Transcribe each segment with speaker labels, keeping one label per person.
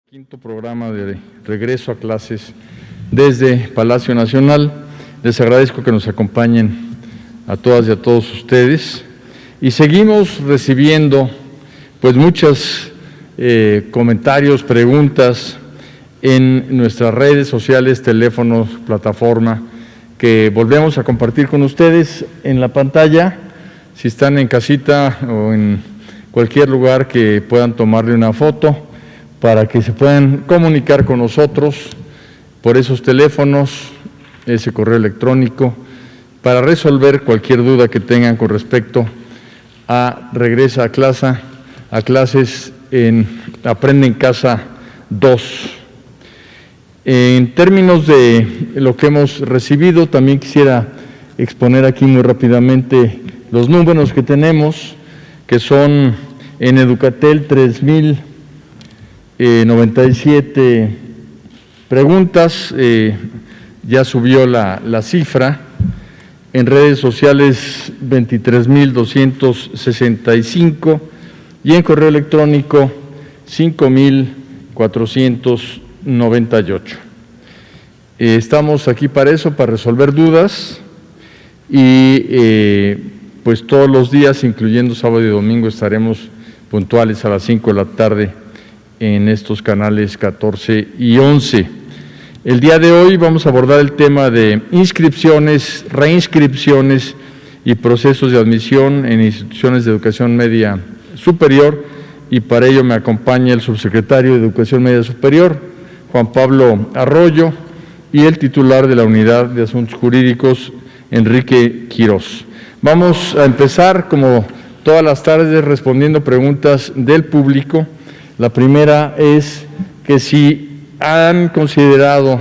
Speaker 1: Quinto programa de regreso a clases desde Palacio Nacional. Les agradezco que nos acompañen a todas y a todos ustedes y seguimos recibiendo pues muchos comentarios, preguntas en nuestras redes sociales, teléfonos, plataforma, que volvemos a compartir con ustedes en la pantalla. Si están en casita o en cualquier lugar que puedan tomarle una foto para que se puedan comunicar con nosotros por esos teléfonos, ese correo electrónico, para resolver cualquier duda que tengan con respecto a Regresa a clases en Aprende en Casa 2. En términos de lo que hemos recibido, también quisiera exponer aquí muy rápidamente los números que tenemos, que son en Educatel 3,097 preguntas, ya subió la cifra. En redes sociales 23,265 y en correo electrónico 5,498. Estamos aquí para eso, para resolver dudas y pues todos los días, incluyendo sábado y domingo, estaremos puntuales a las 5 de la tarde en estos canales 14 y 11. El día de hoy vamos a abordar el tema de inscripciones, reinscripciones y procesos de admisión en instituciones de educación media superior, y para ello me acompaña el subsecretario de Educación Media Superior, Juan Pablo Arroyo, y el titular de la Unidad de Asuntos Jurídicos, Enrique Quirós. Vamos a empezar, como todas las tardes, respondiendo preguntas del público. La primera es que si han considerado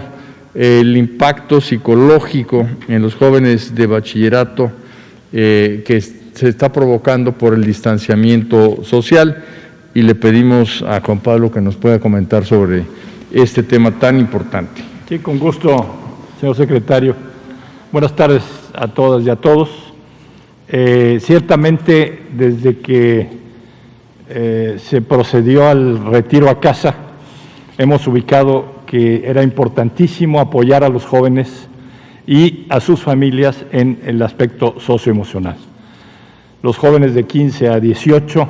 Speaker 1: el impacto psicológico en los jóvenes de bachillerato que se está provocando por el distanciamiento social, y le pedimos a Juan Pablo que nos pueda comentar sobre este tema tan importante.
Speaker 2: Sí, con gusto, señor secretario. Buenas tardes a todas y a todos. Ciertamente, desde que se procedió al retiro a casa, hemos ubicado que era importantísimo apoyar a los jóvenes y a sus familias en el aspecto socioemocional. Los jóvenes de 15 a 18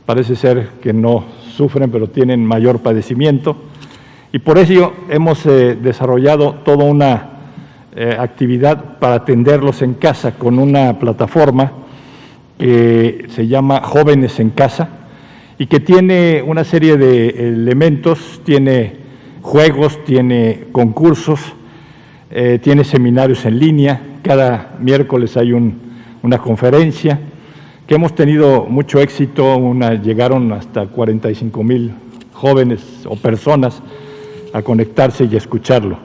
Speaker 2: parece ser que no sufren, pero tienen mayor padecimiento, y por ello hemos desarrollado toda una actividad para atenderlos en casa con una plataforma que se llama Jóvenes en Casa y que tiene una serie de elementos, tiene juegos, tiene concursos, tiene seminarios en línea. Cada miércoles hay una conferencia que hemos tenido mucho éxito. Llegaron hasta 45,000 jóvenes o personas a conectarse y a escucharlo.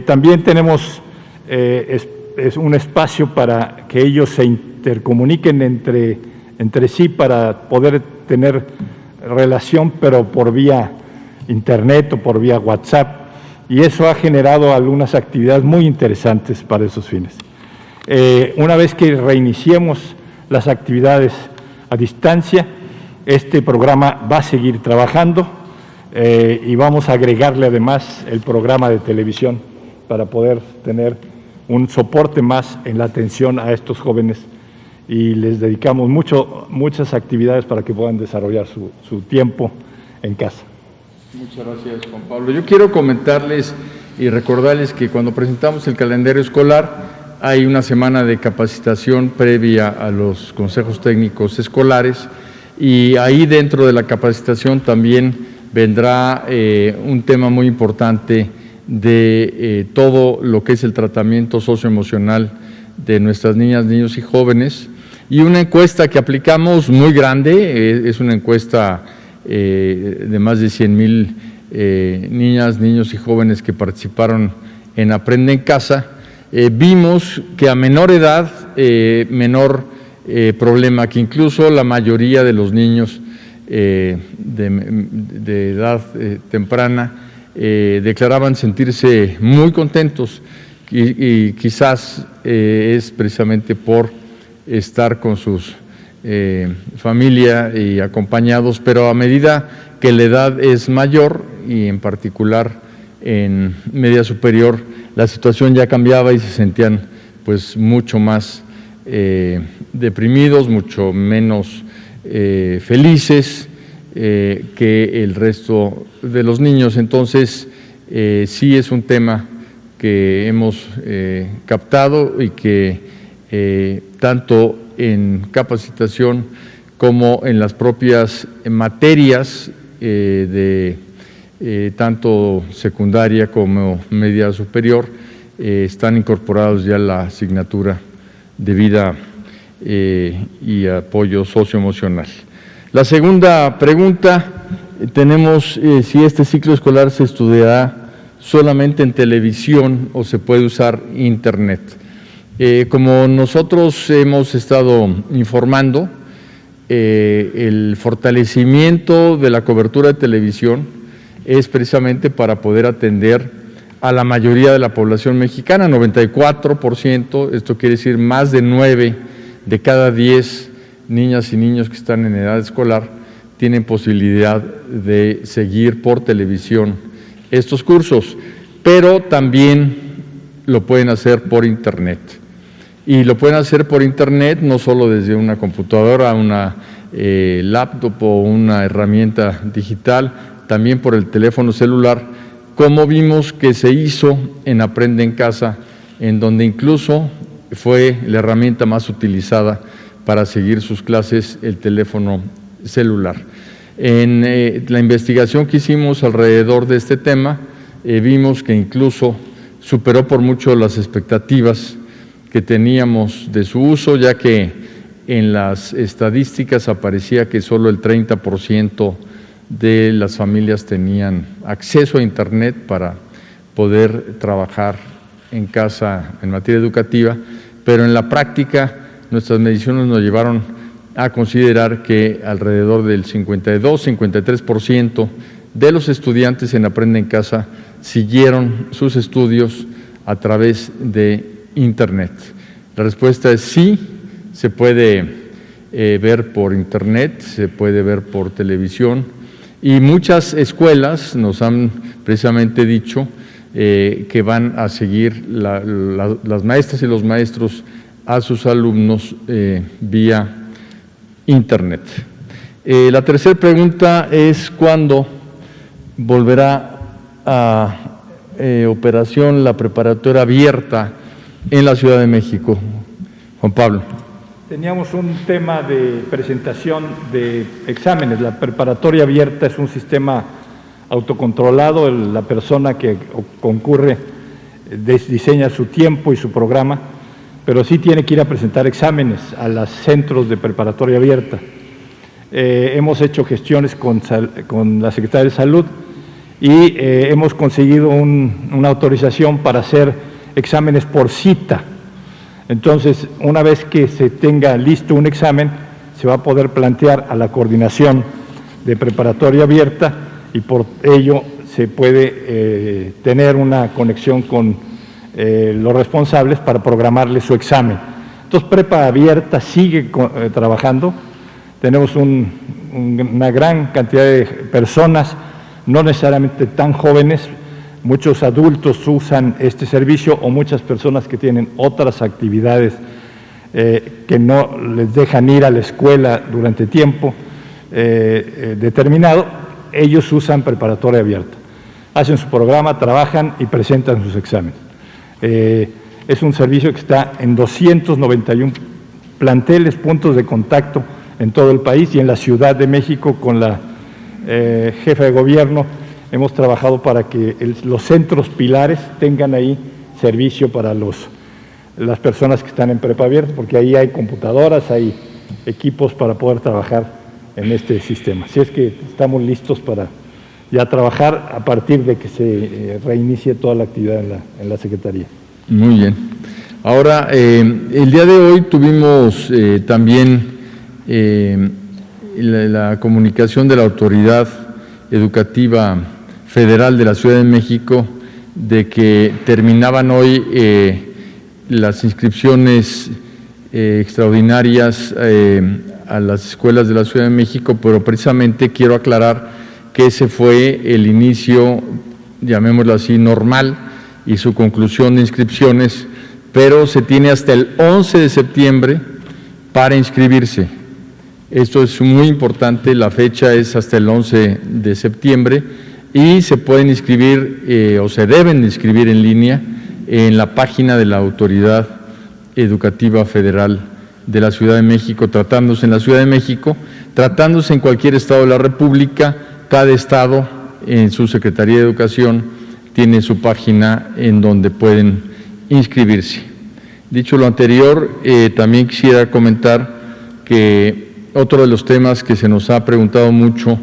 Speaker 2: También tenemos un espacio para que ellos se intercomuniquen entre sí para poder tener relación, pero por vía internet o por vía WhatsApp, y eso ha generado algunas actividades muy interesantes para esos fines. Una vez que reiniciemos las actividades a distancia, este programa va a seguir trabajando y vamos a agregarle además el programa de televisión para poder tener un soporte más en la atención a estos jóvenes, y les dedicamos muchas actividades para que puedan desarrollar su tiempo en casa.
Speaker 1: Muchas gracias, Juan Pablo. Yo quiero comentarles y recordarles que cuando presentamos el calendario escolar hay una semana de capacitación previa a los consejos técnicos escolares, y ahí dentro de la capacitación también vendrá un tema muy importante de todo lo que es el tratamiento socioemocional de nuestras niñas, niños y jóvenes, y una encuesta que aplicamos muy grande. Es una encuesta de más de 100,000 niñas, niños y jóvenes que participaron en Aprende en Casa. Vimos que a menor edad, menor problema, que incluso la mayoría de los niños de edad temprana declaraban sentirse muy contentos, y quizás es precisamente por estar con sus familia y acompañados, pero a medida que la edad es mayor y en particular en media superior la situación ya cambiaba y se sentían pues mucho más deprimidos, mucho menos felices que el resto de los niños. Entonces sí es un tema que hemos captado y que tanto en capacitación como en las propias materias de tanto secundaria como media superior están incorporados ya la asignatura de vida y apoyo socioemocional. La segunda pregunta, tenemos si este ciclo escolar se estudiará solamente en televisión o se puede usar internet. Como nosotros hemos estado informando, el fortalecimiento de la cobertura de televisión es precisamente para poder atender a la mayoría de la población mexicana, 94%, esto quiere decir más de 9 de cada 10 niñas y niños que están en edad escolar tienen posibilidad de seguir por televisión estos cursos, pero también lo pueden hacer por internet. Y lo pueden hacer por internet no solo desde una computadora, una laptop o una herramienta digital, también por el teléfono celular, como vimos que se hizo en Aprende en Casa, en donde incluso fue la herramienta más utilizada para seguir sus clases, el teléfono celular. En la investigación que hicimos alrededor de este tema, vimos que incluso superó por mucho las expectativas que teníamos de su uso, ya que en las estadísticas aparecía que solo el 30% de las familias tenían acceso a internet para poder trabajar en casa en materia educativa, pero en la práctica nuestras mediciones nos llevaron a considerar que alrededor del 52-53% de los estudiantes en Aprende en Casa siguieron sus estudios a través de internet. La respuesta es sí, se puede ver por internet, se puede ver por televisión, y muchas escuelas nos han precisamente dicho que van a seguir las maestras y los maestros a sus alumnos vía internet. La tercera pregunta es ¿cuándo volverá a operación la preparatoria abierta en la Ciudad de México? Juan Pablo.
Speaker 2: Teníamos un tema de presentación de exámenes. La preparatoria abierta es un sistema autocontrolado. La persona que concurre diseña su tiempo y su programa, pero sí tiene que ir a presentar exámenes a los centros de preparatoria abierta. Hemos hecho gestiones con la Secretaría de Salud y hemos conseguido una autorización para hacer exámenes por cita. Entonces, una vez que se tenga listo un examen, se va a poder plantear a la coordinación de preparatoria abierta y por ello se puede tener una conexión con los responsables para programarle su examen. Entonces, Prepa Abierta sigue trabajando. Tenemos una gran cantidad de personas, no necesariamente tan jóvenes. Muchos adultos usan este servicio o muchas personas que tienen otras actividades que no les dejan ir a la escuela durante tiempo determinado, ellos usan preparatoria abierta. Hacen su programa, trabajan y presentan sus exámenes. Es un servicio que está en 291 planteles, puntos de contacto en todo el país y en la Ciudad de México con la jefa de gobierno. Hemos trabajado para que los centros pilares tengan ahí servicio para las personas que están en prepa abierta, porque ahí hay computadoras, hay equipos para poder trabajar en este sistema. Así es que estamos listos para ya trabajar a partir de que se reinicie toda la actividad en la Secretaría.
Speaker 1: Muy bien. Ahora, el día de hoy tuvimos también la comunicación de la Autoridad Educativa Federal de la Ciudad de México de que terminaban hoy las inscripciones extraordinarias a las escuelas de la Ciudad de México, pero precisamente quiero aclarar que ese fue el inicio, llamémoslo así, normal y su conclusión de inscripciones, pero se tiene hasta el 11 de septiembre para inscribirse. Esto es muy importante, la fecha es hasta el 11 de septiembre y se pueden inscribir o se deben inscribir en línea en la página de la Autoridad Educativa Federal de la Ciudad de México, tratándose en la Ciudad de México, tratándose en cualquier estado de la República. Cada estado en su Secretaría de Educación tiene su página en donde pueden inscribirse. Dicho lo anterior, también quisiera comentar que otro de los temas que se nos ha preguntado mucho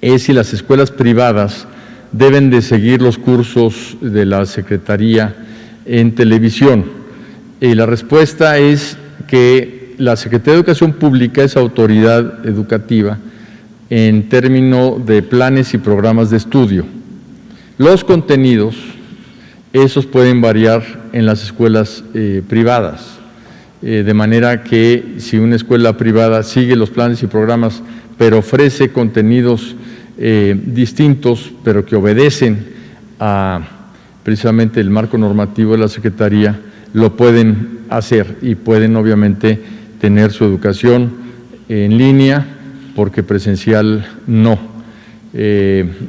Speaker 1: es si las escuelas privadas deben de seguir los cursos de la Secretaría en televisión. Y la respuesta es que la Secretaría de Educación Pública es autoridad educativa en términos de planes y programas de estudio. Los contenidos, esos pueden variar en las escuelas privadas, de manera que si una escuela privada sigue los planes y programas, pero ofrece contenidos distintos, pero que obedecen a precisamente el marco normativo de la Secretaría, lo pueden hacer y pueden obviamente tener su educación en línea, porque presencial no.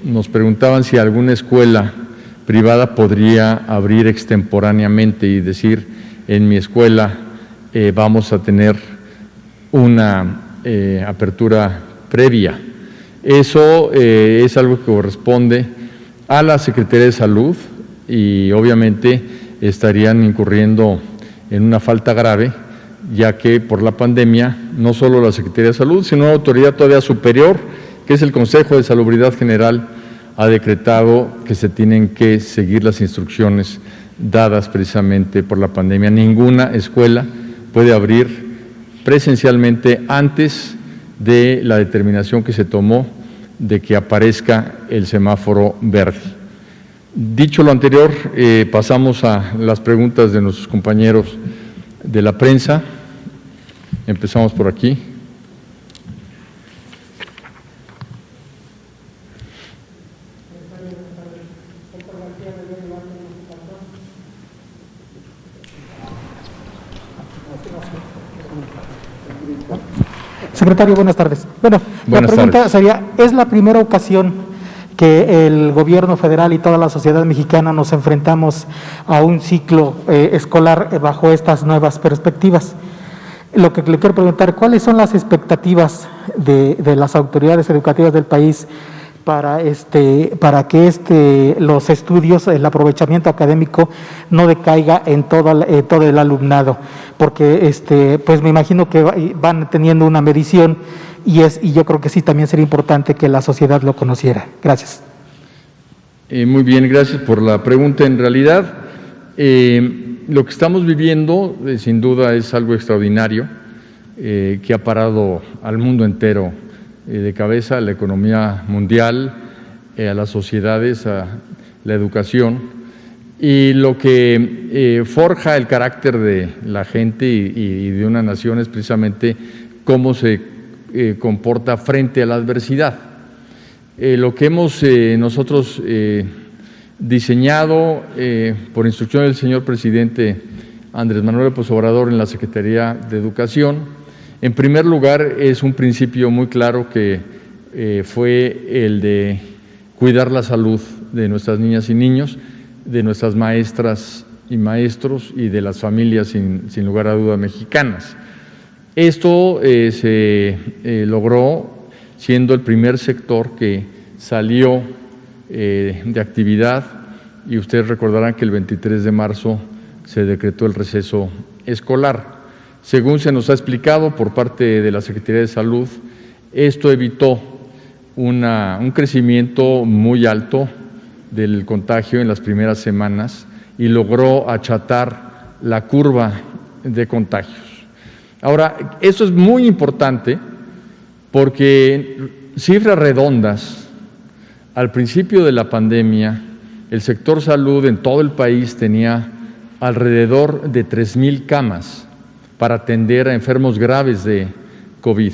Speaker 1: Nos preguntaban si alguna escuela privada podría abrir extemporáneamente y decir, en mi escuela vamos a tener una apertura previa. Eso es algo que corresponde a la Secretaría de Salud y obviamente estarían incurriendo en una falta grave, ya que por la pandemia no solo la Secretaría de Salud, sino una autoridad todavía superior, que es el Consejo de Salubridad General, ha decretado que se tienen que seguir las instrucciones dadas precisamente por la pandemia. Ninguna escuela puede abrir presencialmente antes de la determinación que se tomó de que aparezca el semáforo verde. Dicho lo anterior, pasamos a las preguntas de nuestros compañeros de la prensa. Empezamos por aquí.
Speaker 3: Secretario, buenas tardes. Bueno,
Speaker 1: buenas
Speaker 3: la pregunta
Speaker 1: tardes.
Speaker 3: sería, ¿es la primera ocasión que el gobierno federal y toda la sociedad mexicana nos enfrentamos a un ciclo escolar bajo estas nuevas perspectivas? Lo que le quiero preguntar, ¿cuáles son las expectativas de las autoridades educativas del país para que los estudios, el aprovechamiento académico no decaiga en todo el alumnado? Porque pues me imagino que van teniendo una medición y yo creo que sí también sería importante que la sociedad lo conociera. Gracias.
Speaker 1: Muy bien, gracias por la pregunta. En realidad, lo que estamos viviendo sin duda es algo extraordinario que ha parado al mundo entero de cabeza, a la economía mundial, a las sociedades, a la educación, y lo que forja el carácter de la gente y de una nación es precisamente cómo se comporta frente a la adversidad. Lo que hemos nosotros diseñado por instrucción del señor presidente Andrés Manuel López Obrador en la Secretaría de Educación, en primer lugar, es un principio muy claro que fue el de cuidar la salud de nuestras niñas y niños, de nuestras maestras y maestros y de las familias, sin lugar a duda, mexicanas. Esto se logró siendo el primer sector que salió de actividad, y ustedes recordarán que el 23 de marzo se decretó el receso escolar. Según se nos ha explicado por parte de la Secretaría de Salud, esto evitó un crecimiento muy alto del contagio en las primeras semanas y logró achatar la curva de contagios. Ahora, esto es muy importante porque cifras redondas, al principio de la pandemia, el sector salud en todo el país tenía alrededor de 3,000 camas para atender a enfermos graves de COVID.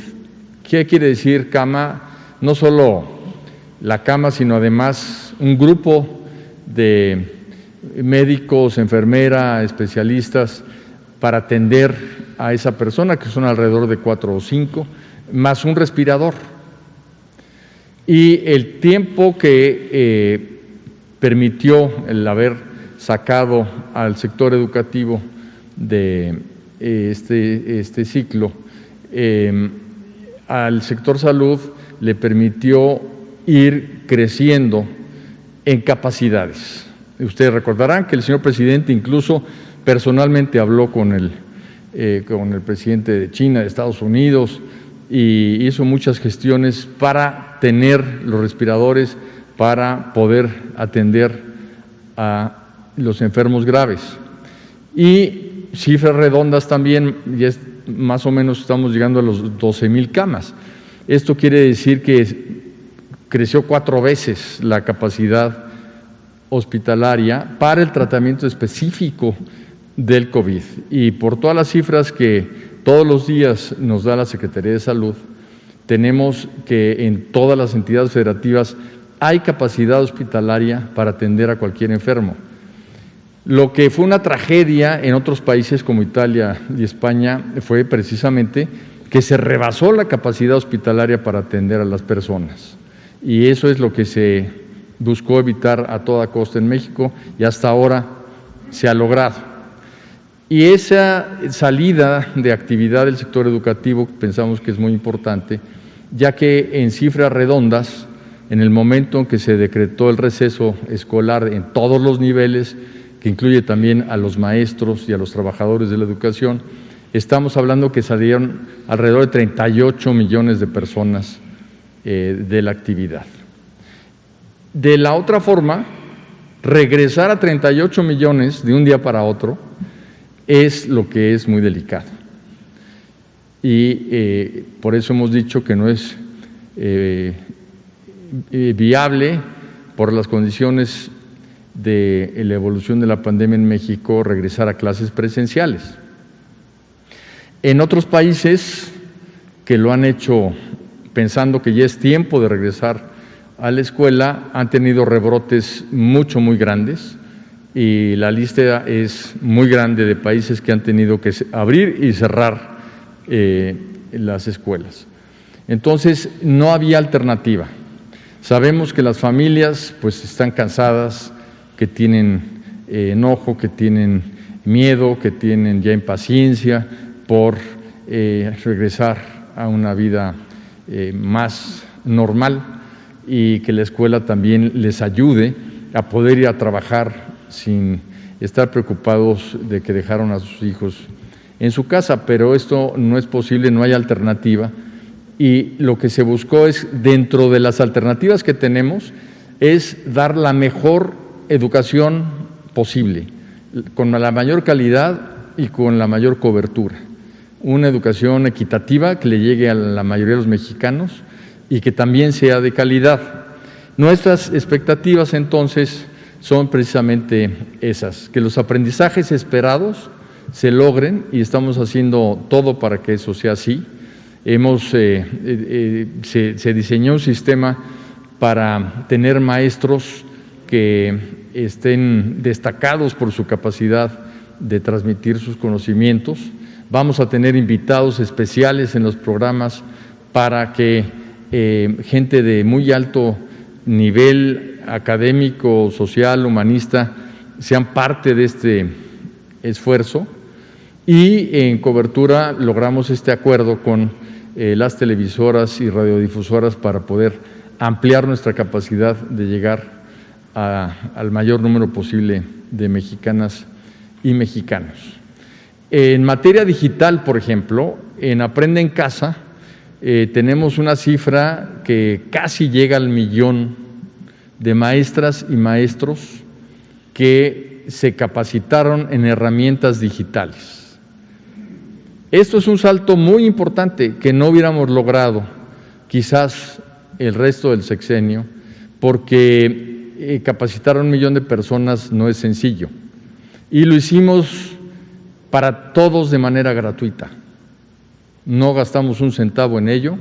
Speaker 1: ¿Qué quiere decir cama? No solo la cama, sino además un grupo de médicos, enfermera, especialistas para atender a esa persona, que son alrededor de 4 o 5, más un respirador. Y el tiempo que permitió el haber sacado al sector educativo de este ciclo, al sector salud le permitió ir creciendo en capacidades. Ustedes recordarán que el señor presidente incluso personalmente habló con el presidente de China, de Estados Unidos, y hizo muchas gestiones para tener los respiradores para poder atender a los enfermos graves. Y cifras redondas también, ya más o menos estamos llegando a los 12,000 camas. Esto quiere decir que creció 4 veces la capacidad hospitalaria para el tratamiento específico del COVID. Y por todas las cifras que todos los días nos da la Secretaría de Salud, tenemos que en todas las entidades federativas hay capacidad hospitalaria para atender a cualquier enfermo. Lo que fue una tragedia en otros países como Italia y España fue precisamente que se rebasó la capacidad hospitalaria para atender a las personas. Y eso es lo que se buscó evitar a toda costa en México y hasta ahora se ha logrado. Y esa salida de actividad del sector educativo pensamos que es muy importante, ya que en cifras redondas, en el momento en que se decretó el receso escolar en todos los niveles, que incluye también a los maestros y a los trabajadores de la educación, estamos hablando que salieron alrededor de 38 millones de personas de la actividad. De la otra forma, regresar a 38 millones de un día para otro es lo que es muy delicado. Y por eso hemos dicho que no es viable, por las condiciones de la evolución de la pandemia en México, regresar a clases presenciales. En otros países que lo han hecho pensando que ya es tiempo de regresar a la escuela, han tenido rebrotes muy grandes, y la lista es muy grande de países que han tenido que abrir y cerrar las escuelas. Entonces, no había alternativa. Sabemos que las familias pues están cansadas, que tienen enojo, que tienen miedo, que tienen ya impaciencia por regresar a una vida más normal, y que la escuela también les ayude a poder ir a trabajar sin estar preocupados de que dejaron a sus hijos en su casa, pero esto no es posible, no hay alternativa, y lo que se buscó es, dentro de las alternativas que tenemos, es dar la mejor educación posible, con la mayor calidad y con la mayor cobertura. Una educación equitativa que le llegue a la mayoría de los mexicanos y que también sea de calidad. Nuestras expectativas entonces son precisamente esas, que los aprendizajes esperados se logren, y estamos haciendo todo para que eso sea así. Se diseñó un sistema para tener maestros que estén destacados por su capacidad de transmitir sus conocimientos. Vamos a tener invitados especiales en los programas para que gente de muy alto nivel académico, social, humanista, sean parte de este esfuerzo. Y en cobertura logramos este acuerdo con las televisoras y radiodifusoras para poder ampliar nuestra capacidad de llegar al mayor número posible de mexicanas y mexicanos. En materia digital, por ejemplo, en Aprende en Casa tenemos una cifra que casi llega al 1,000,000 de maestras y maestros que se capacitaron en herramientas digitales. Esto es un salto muy importante que no hubiéramos logrado quizás el resto del sexenio, porque capacitar a 1,000,000 de personas no es sencillo, y lo hicimos para todos de manera gratuita. No gastamos un centavo en ello,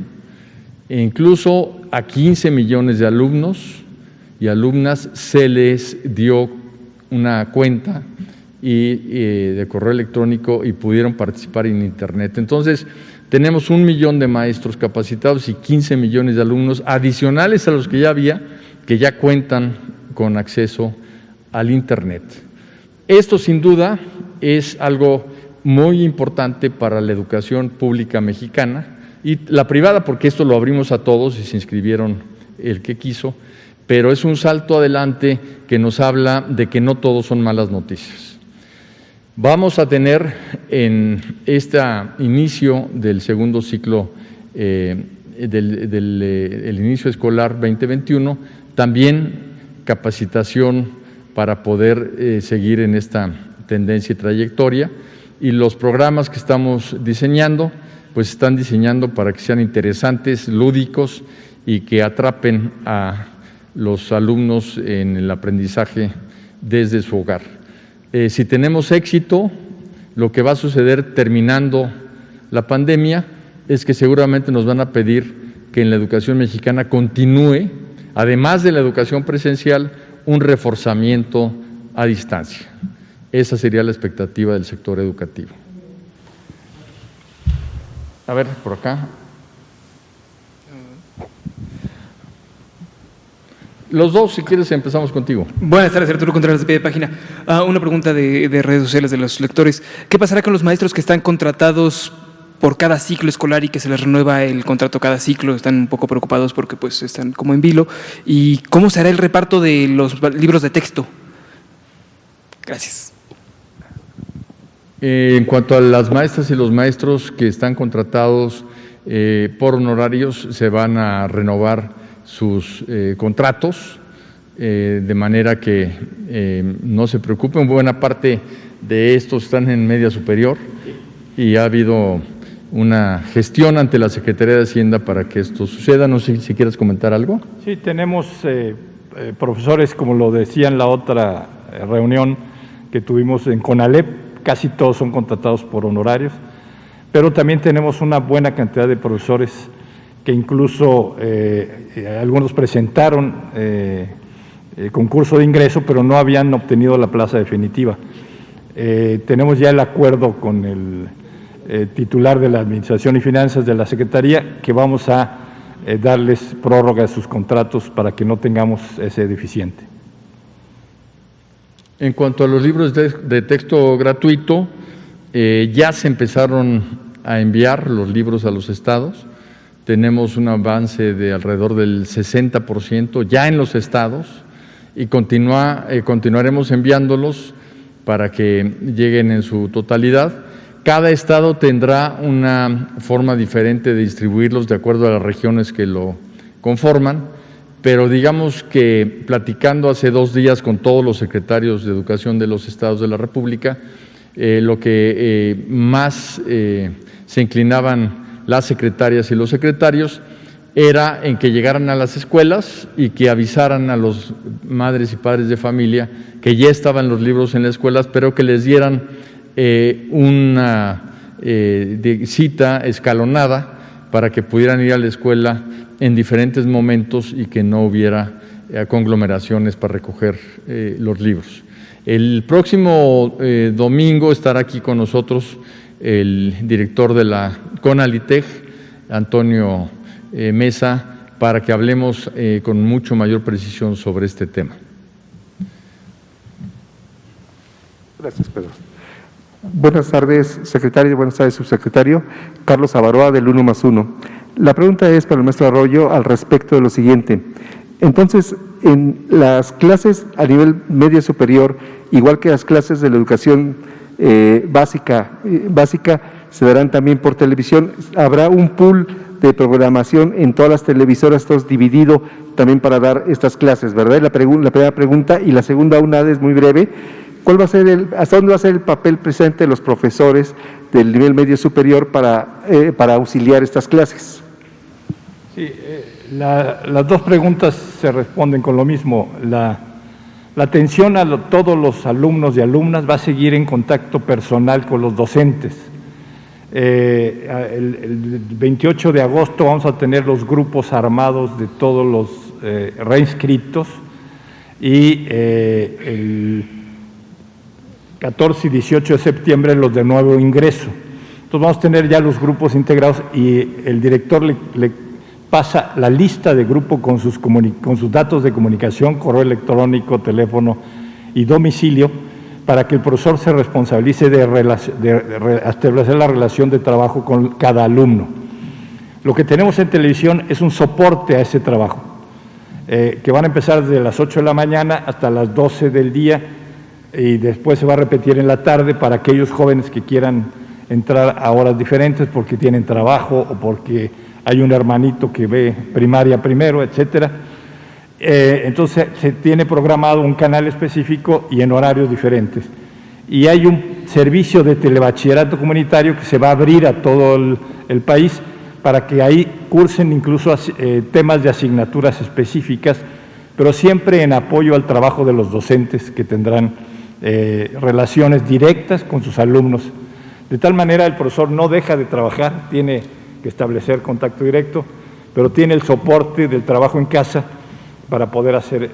Speaker 1: E incluso a 15 millones de alumnos y alumnas se les dio una cuenta de correo electrónico y pudieron participar en Internet. Entonces, tenemos 1 millón de maestros capacitados y 15 millones de alumnos adicionales a los que ya había, que ya cuentan con acceso al Internet. Esto, sin duda, es algo muy importante para la educación pública mexicana y la privada, porque esto lo abrimos a todos y se inscribieron el que quiso, pero es un salto adelante que nos habla de que no todos son malas noticias. Vamos a tener en este inicio del segundo ciclo, el inicio escolar 2021, también capacitación para poder seguir en esta tendencia y trayectoria, y los programas que estamos diseñando, pues están diseñando para que sean interesantes, lúdicos y que atrapen a los alumnos en el aprendizaje desde su hogar. Si tenemos éxito, lo que va a suceder terminando la pandemia es que seguramente nos van a pedir que en la educación mexicana continúe, además de la educación presencial, un reforzamiento a distancia. Esa sería la expectativa del sector educativo. A ver, por acá. Los dos, si quieres, empezamos contigo.
Speaker 4: Buenas tardes, Arturo Contreras, de Pie de Página. Una pregunta de redes sociales de los lectores. ¿Qué pasará con los maestros que están contratados por cada ciclo escolar y que se les renueva el contrato cada ciclo? Están un poco preocupados porque pues están como en vilo. ¿Y cómo será el reparto de los libros de texto? Gracias.
Speaker 1: En cuanto a las maestras y los maestros que están contratados por honorarios, se van a renovar sus contratos, de manera que no se preocupen. Buena parte de estos están en media superior y ha habido una gestión ante la Secretaría de Hacienda para que esto suceda. No sé si quieres comentar algo.
Speaker 2: Sí, tenemos profesores, como lo decía en la otra reunión que tuvimos en CONALEP, casi todos son contratados por honorarios, pero también tenemos una buena cantidad de profesores que incluso algunos presentaron concurso de ingreso, pero no habían obtenido la plaza definitiva. Tenemos ya el acuerdo con el titular de la Administración y Finanzas de la Secretaría, que vamos a darles prórroga de sus contratos para que no tengamos ese deficiente.
Speaker 1: En cuanto a los libros de texto gratuito, ya se empezaron a enviar los libros a los estados. Tenemos un avance de alrededor del 60% ya en los estados y continuaremos enviándolos para que lleguen en su totalidad. Cada estado tendrá una forma diferente de distribuirlos de acuerdo a las regiones que lo conforman, pero digamos que platicando hace 2 días con todos los secretarios de Educación de los estados de la República, lo que más se inclinaban las secretarias y los secretarios era en que llegaran a las escuelas y que avisaran a los madres y padres de familia que ya estaban los libros en las escuelas, pero que les dieran una cita escalonada para que pudieran ir a la escuela en diferentes momentos y que no hubiera conglomeraciones para recoger los libros. El próximo domingo estará aquí con nosotros el director de la CONALITEG, Antonio Mesa, para que hablemos con mucho mayor precisión sobre este tema.
Speaker 5: Gracias, Pedro. Buenas tardes, secretario, buenas tardes, subsecretario. Carlos Avaroa, del 1+1. La pregunta es para el maestro Arroyo al respecto de lo siguiente. Entonces, en las clases a nivel medio superior, igual que las clases de la educación básica, se darán también por televisión. ¿Habrá un pool de programación en todas las televisoras, todos dividido también para dar estas clases, verdad? La primera pregunta. Y la segunda, una es muy breve. ¿Cuál va a ser hasta dónde va a ser el papel presente de los profesores del nivel medio superior para auxiliar estas clases?
Speaker 2: Sí, las dos preguntas se responden con lo mismo. La atención a todos los alumnos y alumnas va a seguir en contacto personal con los docentes. El 28 de agosto vamos a tener los grupos armados de todos los reinscritos y el 14 y 18 de septiembre los de nuevo ingreso. Entonces vamos a tener ya los grupos integrados y el director le pasa la lista de grupo con sus datos de comunicación, correo electrónico, teléfono y domicilio, para que el profesor se responsabilice de establecer la relación de trabajo con cada alumno. Lo que tenemos en televisión es un soporte a ese trabajo, que van a empezar desde las 8 de la mañana hasta las 12 del día y después se va a repetir en la tarde para aquellos jóvenes que quieran entrar a horas diferentes porque tienen trabajo o porque hay un hermanito que ve primaria primero, etcétera. Entonces se tiene programado un canal específico y en horarios diferentes. Y hay un servicio de telebachillerato comunitario que se va a abrir a todo el país para que ahí cursen incluso temas de asignaturas específicas, pero siempre en apoyo al trabajo de los docentes que tendrán relaciones directas con sus alumnos. De tal manera el profesor no deja de trabajar, tiene que establecer contacto directo, pero tiene el soporte del trabajo en casa para poder hacer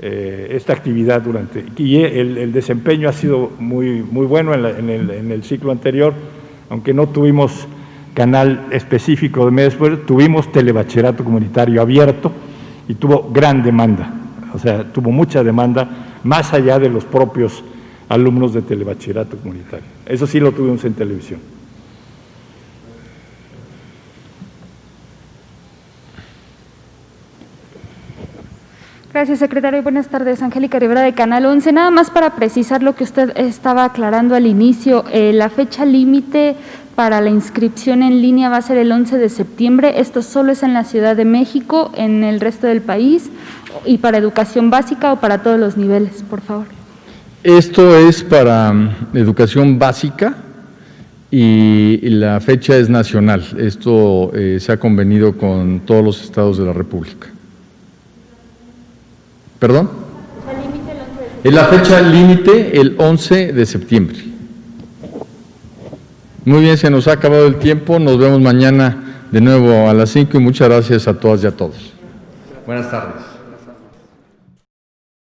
Speaker 2: esta actividad durante. Y el desempeño ha sido muy bueno en el ciclo anterior, aunque no tuvimos canal específico de medio después, tuvimos telebachillerato comunitario abierto y tuvo gran demanda, o sea, tuvo mucha demanda más allá de los propios alumnos de telebachillerato comunitario. Eso sí lo tuvimos en televisión.
Speaker 6: Gracias, secretario. Buenas tardes. Angélica Rivera, de Canal 11. Nada más para precisar lo que usted estaba aclarando al inicio, la fecha límite para la inscripción en línea va a ser el 11 de septiembre. Esto solo es en la Ciudad de México, en el resto del país, y para educación básica o para todos los niveles, por favor.
Speaker 1: Esto es para educación básica y la fecha es nacional. Esto se ha convenido con todos los estados de la República. ¿Perdón? La fecha límite el 11 de septiembre. Muy bien, se nos ha acabado el tiempo. Nos vemos mañana de nuevo a las 5 y muchas gracias a todas y a todos. Buenas tardes.